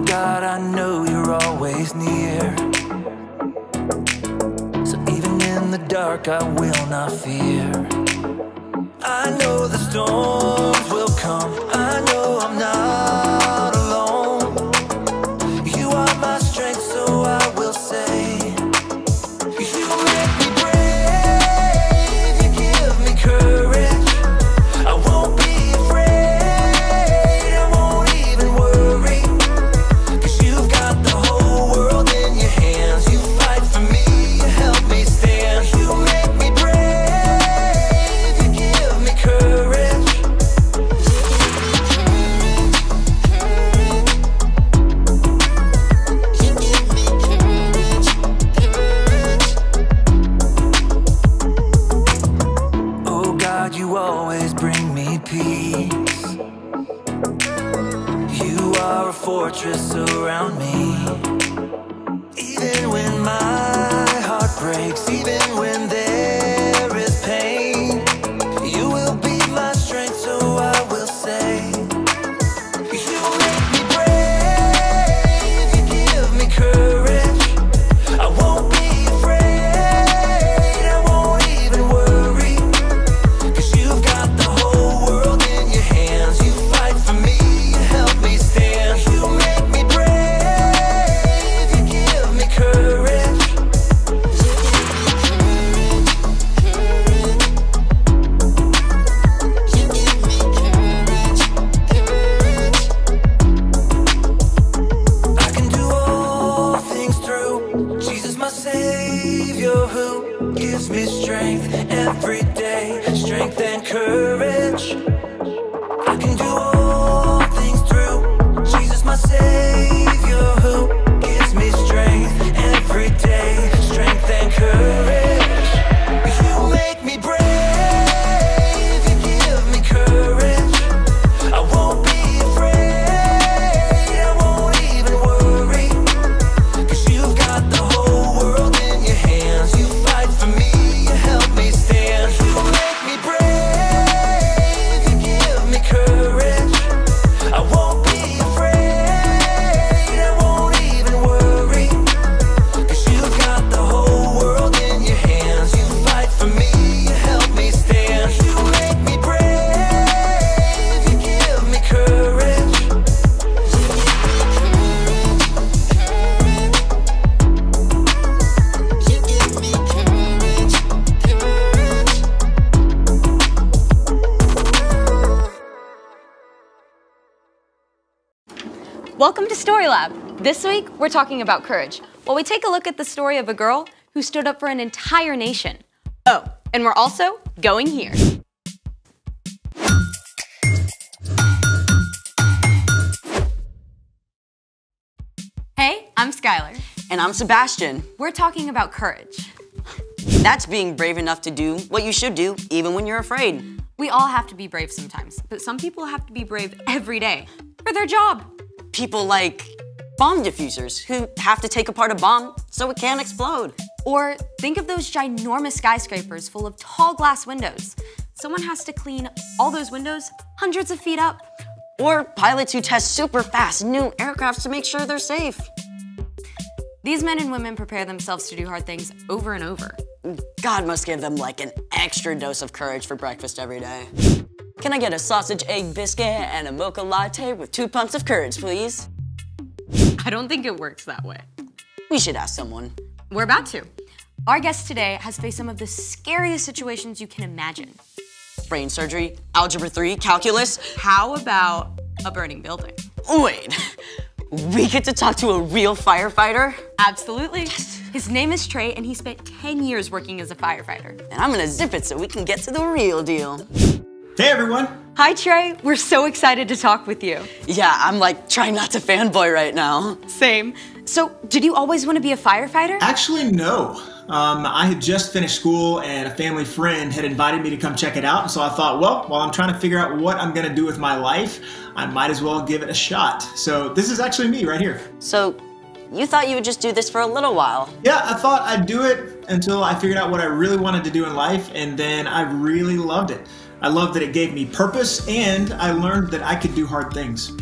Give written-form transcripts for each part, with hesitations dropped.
God, I know you're always near. So even in the dark, I will not fear. I know the storms will come. I know I'm not alone. You are my strength, so I will say, you make me brave, you give me courage. I won't be afraid, I won't even worry, 'cause you've got the whole world in your hands. You fight for me, you help me stand. You make me brave, you give me courage. Oh God, you always bring me peace. You are a fortress around me. Even when my heart breaks, even when there is pain, you will be my strength, so I will say, you make me brave, you give me courage. I won't be afraid, I won't even worry, 'cause you've got the whole world in your hands. You fight for me, you help me stand. You make me brave, you give me courage. I can do all things through Jesus, my Savior, who gives me strength every day, strength and courage. I can do all things through Jesus, my Savior, who gives me strength every day, strength and courage. You make me brave, you give me courage. I won't be afraid, I won't even worry, 'cause you've got the whole world in your hands. You fight for me, you help me stand. You make me brave, you give me courage. I won't be afraid, I won't even worry, 'cause you've got the whole world in your hands. You fight for me, you help me stand. You make me brave, you give me courage. Welcome to Story Lab. This week, we're talking about courage, while we take a look at the story of a girl who stood up for an entire nation. Oh, and we're also going here. Hey, I'm Skylar. And I'm Sebastian. We're talking about courage. That's being brave enough to do what you should do, even when you're afraid. We all have to be brave sometimes, but some people have to be brave every day for their job. People like bomb diffusers who have to take apart a bomb so it can't explode. Or think of those ginormous skyscrapers full of tall glass windows. Someone has to clean all those windows hundreds of feet up. Or pilots who test super fast new aircrafts to make sure they're safe. These men and women prepare themselves to do hard things over and over. God must give them like an extra dose of courage for breakfast every day. Can I get a sausage, egg, biscuit, and a mocha latte with 2 pumps of courage, please? I don't think it works that way. We should ask someone. We're about to. Our guest today has faced some of the scariest situations you can imagine. Brain surgery, algebra 3, calculus. How about a burning building? Wait, we get to talk to a real firefighter? Absolutely. His name is Trey, and he spent 10 years working as a firefighter. And I'm gonna zip it so we can get to the real deal. Hey everyone! Hi Trey, we're so excited to talk with you. Yeah, I'm like trying not to fanboy right now. Same. So, did you always want to be a firefighter? Actually, no. I had just finished school and a family friend had invited me to come check it out, and so I thought, well, while I'm trying to figure out what I'm gonna do with my life, I might as well give it a shot. So this is actually me right here. So, you thought you would just do this for a little while? Yeah, I thought I'd do it until I figured out what I really wanted to do in life, and then I really loved it. I loved that it gave me purpose, and I learned that I could do hard things.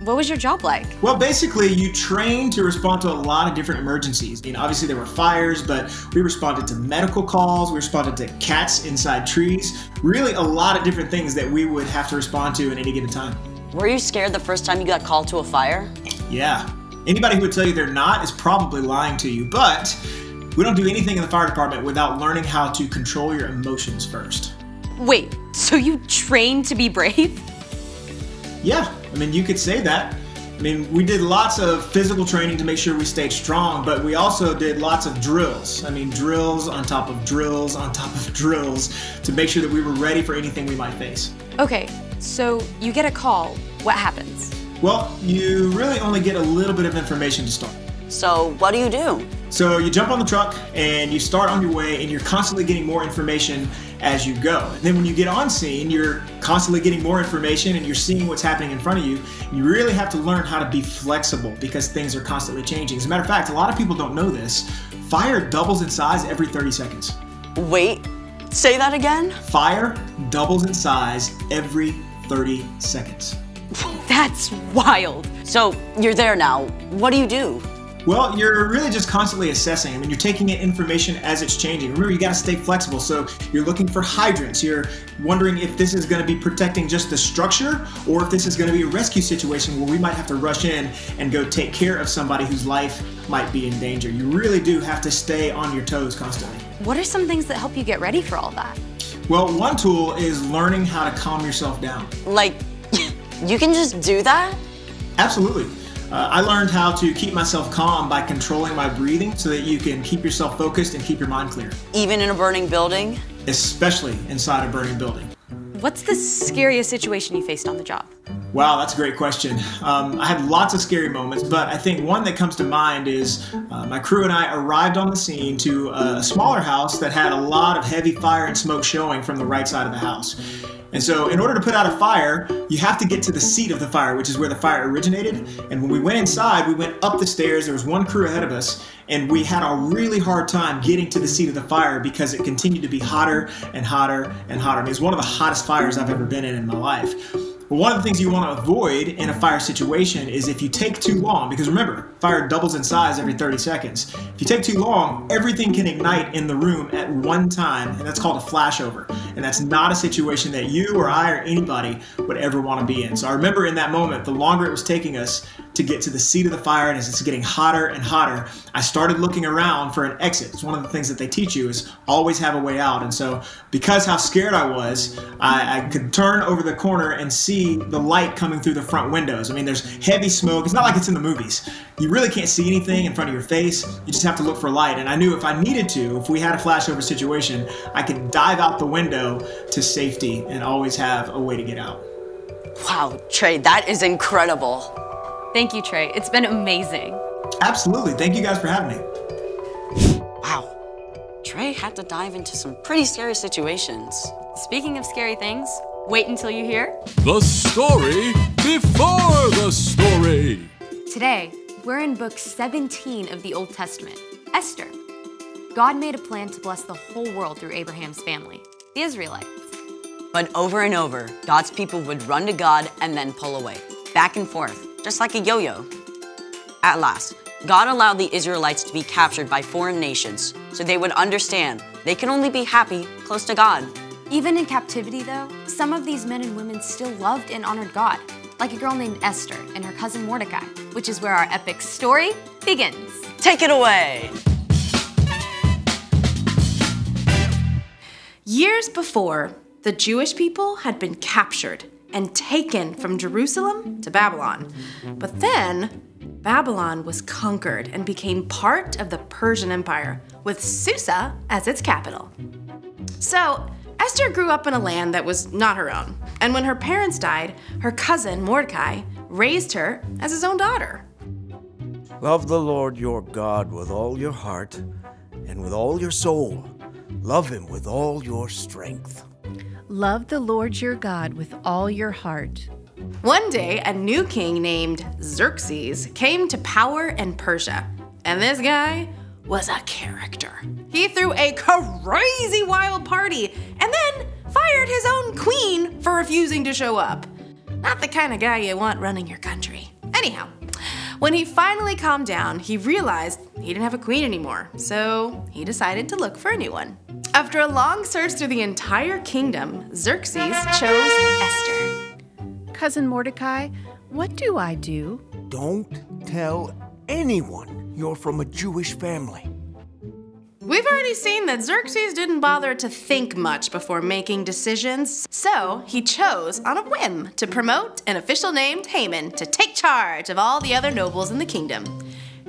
What was your job like? Well, basically, you train to respond to a lot of different emergencies. Obviously, there were fires, but we responded to medical calls. We responded to cats inside trees. Really, a lot of different things that we would have to respond to at any given time. Were you scared the first time you got called to a fire? Yeah. Anybody who would tell you they're not is probably lying to you, but we don't do anything in the fire department without learning how to control your emotions first. Wait, so you trained to be brave? Yeah, you could say that. We did lots of physical training to make sure we stayed strong, but we also did lots of drills. Drills on top of drills on top of drills to make sure that we were ready for anything we might face. Okay, so you get a call. What happens? Well, you really only get a little bit of information to start. So what do you do? So you jump on the truck and you start on your way, and you're constantly getting more information as you go. And then when you get on scene, you're constantly getting more information and you're seeing what's happening in front of you. You really have to learn how to be flexible because things are constantly changing. As a matter of fact, a lot of people don't know this. Fire doubles in size every 30 seconds. Wait, say that again? Fire doubles in size every 30 seconds. That's wild. So you're there now. What do you do? Well, you're really just constantly assessing. You're taking in information as it's changing. Remember, you gotta stay flexible. So you're looking for hydrants. You're wondering if this is gonna be protecting just the structure or if this is gonna be a rescue situation where we might have to rush in and go take care of somebody whose life might be in danger. You really do have to stay on your toes constantly. What are some things that help you get ready for all that? Well, one tool is learning how to calm yourself down. Like, you can just do that? Absolutely. I learned how to keep myself calm by controlling my breathing so that you can keep yourself focused and keep your mind clear. Even in a burning building? Especially inside a burning building. What's the scariest situation you faced on the job? Wow, that's a great question. I had lots of scary moments, but I think one that comes to mind is my crew and I arrived on the scene to a smaller house that had a lot of heavy fire and smoke showing from the right side of the house. And so in order to put out a fire, you have to get to the seat of the fire, which is where the fire originated. And when we went inside, we went up the stairs. There was one crew ahead of us, and we had a really hard time getting to the seat of the fire because it continued to be hotter and hotter and hotter. It's one of the hottest fires I've ever been in my life. But one of the things you want to avoid in a fire situation is if you take too long, because remember, fire doubles in size every 30 seconds. If you take too long, everything can ignite in the room at one time, and that's called a flashover. And that's not a situation that you or I or anybody would ever want to be in. So I remember in that moment, the longer it was taking us to get to the seat of the fire, and as it's getting hotter and hotter, I started looking around for an exit. It's one of the things that they teach you is always have a way out. And so because how scared I was, I could turn over the corner and see the light coming through the front windows. There's heavy smoke. It's not like it's in the movies. You really can't see anything in front of your face. You just have to look for light. And I knew if I needed to, if we had a flashover situation, I could dive out the window to safety and always have a way to get out. Wow, Trey, that is incredible. Thank you, Trey. It's been amazing. Absolutely. Thank you guys for having me. Wow. Trey had to dive into some pretty scary situations. Speaking of scary things, wait until you hear the story before the story. Today, we're in book 17 of the Old Testament, Esther. God made a plan to bless the whole world through Abraham's family, the Israelites. But over and over, God's people would run to God and then pull away, back and forth, just like a yo-yo. At last, God allowed the Israelites to be captured by foreign nations so they would understand they can only be happy close to God. Even in captivity, though, some of these men and women still loved and honored God, like a girl named Esther and her cousin Mordecai, which is where our epic story begins. Take it away! Years before, the Jewish people had been captured and taken from Jerusalem to Babylon. But then, Babylon was conquered and became part of the Persian Empire, with Susa as its capital. So, Esther grew up in a land that was not her own, and when her parents died, her cousin Mordecai raised her as his own daughter. Love the Lord your God with all your heart and with all your soul. Love him with all your strength. Love the Lord your God with all your heart. One day, a new king named Xerxes came to power in Persia, and this guy was a character. He threw a crazy wild party and then fired his own queen for refusing to show up. Not the kind of guy you want running your country. Anyhow, when he finally calmed down, he realized he didn't have a queen anymore, so he decided to look for a new one. After a long search through the entire kingdom, Xerxes chose Esther. Cousin Mordecai, what do I do? Don't tell anyone you're from a Jewish family. We've already seen that Xerxes didn't bother to think much before making decisions, so he chose on a whim to promote an official named Haman to take charge of all the other nobles in the kingdom.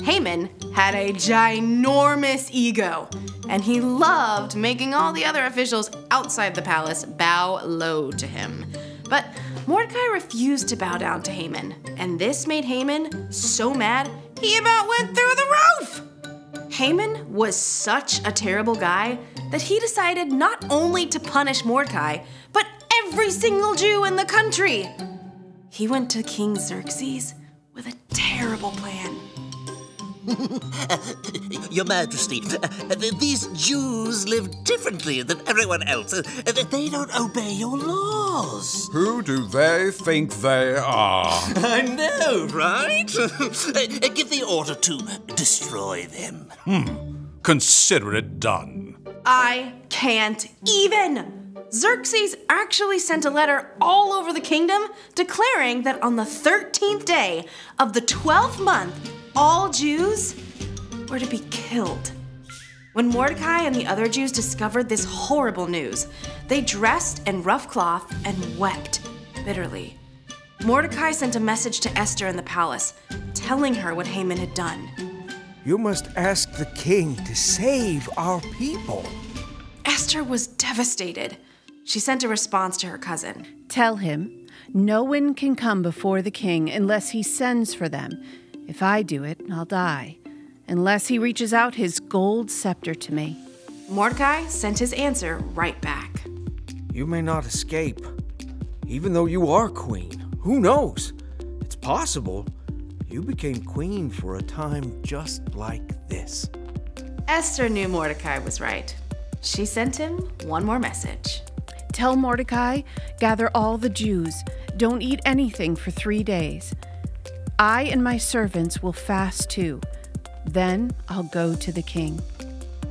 Haman had a ginormous ego, and he loved making all the other officials outside the palace bow low to him. But Mordecai refused to bow down to Haman, and this made Haman so mad he about went through the roof! Haman was such a terrible guy that he decided not only to punish Mordecai, but every single Jew in the country. He went to King Xerxes with a terrible plan. Your Majesty, these Jews live differently than everyone else. They don't obey your laws. Who do they think they are? I know, right? Give the order to destroy them. Consider it done. I can't even. Xerxes actually sent a letter all over the kingdom declaring that on the 13th day of the 12th month, all Jews were to be killed. When Mordecai and the other Jews discovered this horrible news, they dressed in rough cloth and wept bitterly. Mordecai sent a message to Esther in the palace, telling her what Haman had done. You must ask the king to save our people. Esther was devastated. She sent a response to her cousin. Tell him, no one can come before the king unless he sends for them. If I do it, I'll die, unless he reaches out his gold scepter to me. Mordecai sent his answer right back. You may not escape, even though you are queen. Who knows? It's possible you became queen for a time just like this. Esther knew Mordecai was right. She sent him one more message. Tell Mordecai, gather all the Jews. Don't eat anything for 3 days. I and my servants will fast too. Then I'll go to the king.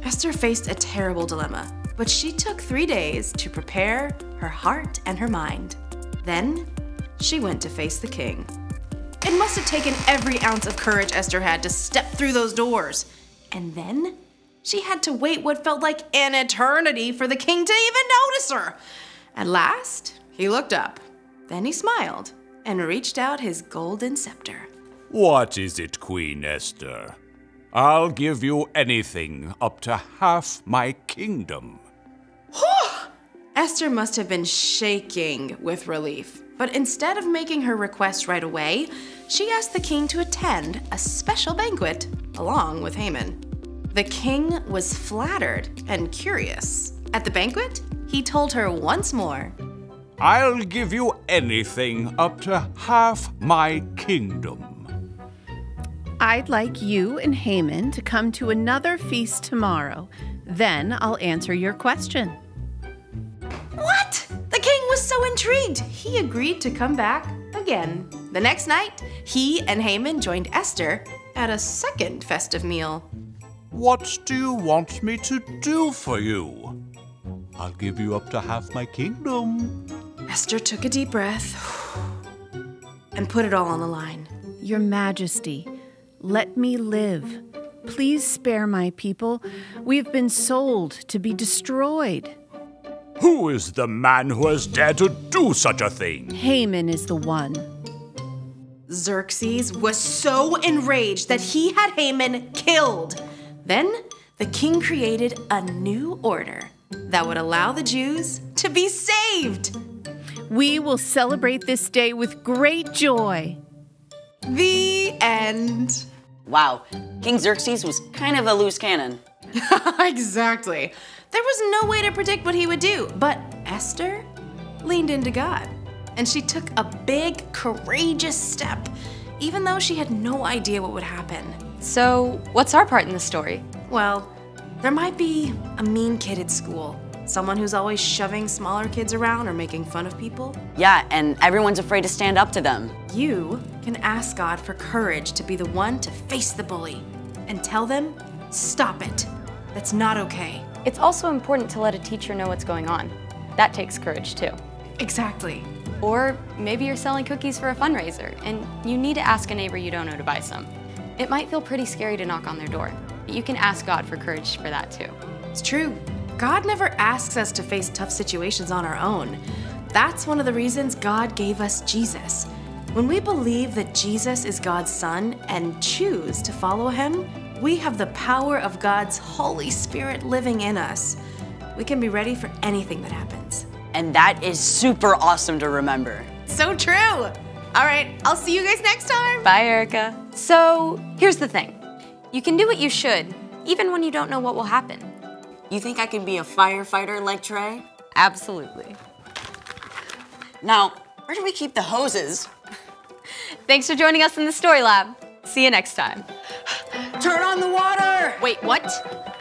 Esther faced a terrible dilemma, but she took 3 days to prepare her heart and her mind. Then she went to face the king. It must have taken every ounce of courage Esther had to step through those doors. And then she had to wait what felt like an eternity for the king to even notice her. At last, he looked up. Then he smiled and reached out his golden scepter. What is it, Queen Esther? I'll give you anything up to half my kingdom. Esther must have been shaking with relief. But instead of making her request right away, she asked the king to attend a special banquet along with Haman. The king was flattered and curious. At the banquet, he told her once more, I'll give you anything up to half my kingdom. I'd like you and Haman to come to another feast tomorrow. Then I'll answer your question. What? The king was so intrigued, he agreed to come back again. The next night, he and Haman joined Esther at a second festive meal. What do you want me to do for you? I'll give you up to half my kingdom. Esther took a deep breath and put it all on the line. Your Majesty, let me live. Please spare my people. We've been sold to be destroyed. Who is the man who has dared to do such a thing? Haman is the one. Xerxes was so enraged that he had Haman killed. Then the king created a new order that would allow the Jews to be saved. We will celebrate this day with great joy. The end. Wow, King Xerxes was kind of a loose cannon. Exactly. There was no way to predict what he would do, but Esther leaned into God, and she took a big, courageous step, even though she had no idea what would happen. So, what's our part in the story? Well, there might be a mean kid at school, Someone who's always shoving smaller kids around or making fun of people? Yeah, and everyone's afraid to stand up to them. You can ask God for courage to be the one to face the bully and tell them, stop it. That's not okay. It's also important to let a teacher know what's going on. That takes courage too. Exactly. Or maybe you're selling cookies for a fundraiser and you need to ask a neighbor you don't know to buy some. It might feel pretty scary to knock on their door, but you can ask God for courage for that too. It's true. God never asks us to face tough situations on our own. That's one of the reasons God gave us Jesus. When we believe that Jesus is God's Son and choose to follow him, we have the power of God's Holy Spirit living in us. We can be ready for anything that happens. And that is super awesome to remember. So true. All right, I'll see you guys next time. Bye, Erica. So here's the thing. You can do what you should, even when you don't know what will happen. You think I could be a firefighter like Trey? Absolutely. Now, where do we keep the hoses? Thanks for joining us in the Story Lab. See you next time. Turn on the water! Wait, what?